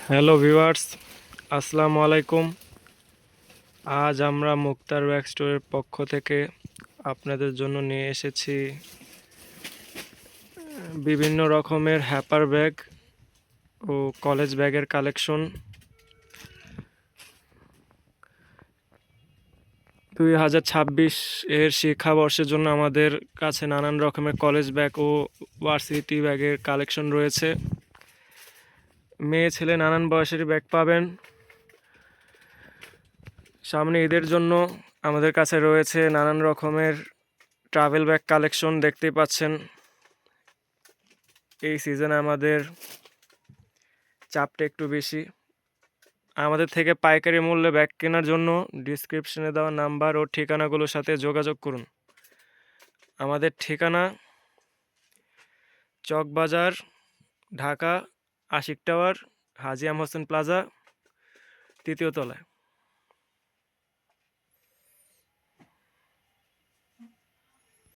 Hello viewers, আসসালামু আলাইকুম। আজ আমরা মুক্তার ব্যাগ স্টোরের পক্ষ থেকে আপনাদের জন্য নিয়ে এসেছি বিভিন্ন রকমের হ্যাপার ব্যাগ ও কলেজ ব্যাগের কালেকশন। 2026 এর শিক্ষাবর্ষের জন্য আমাদের কাছে নানান রকমের কলেজ ব্যাগ ও ভার্সিটি ব্যাগের কালেকশন রয়েছে। মেয়ে ছেলে নানান বয়সের ব্যাগ পাবেন। সামনে ঈদের জন্য আমাদের কাছে রয়েছে নানান রকমের ট্রাভেল ব্যাগ কালেকশন। দেখতেই পাচ্ছেন, এই সিজনে আমাদের চাপটা একটু বেশি। আমাদের থেকে পাইকারি মূল্যে ব্যাগ কেনার জন্য ডিসক্রিপশনে দেওয়া নাম্বার ও ঠিকানাগুলোর সাথে যোগাযোগ করুন। আমাদের ঠিকানা চকবাজার, ঢাকা, আশিক টাওয়ার, হাজি আম হোসেন প্লাজা, 3য় তলায়।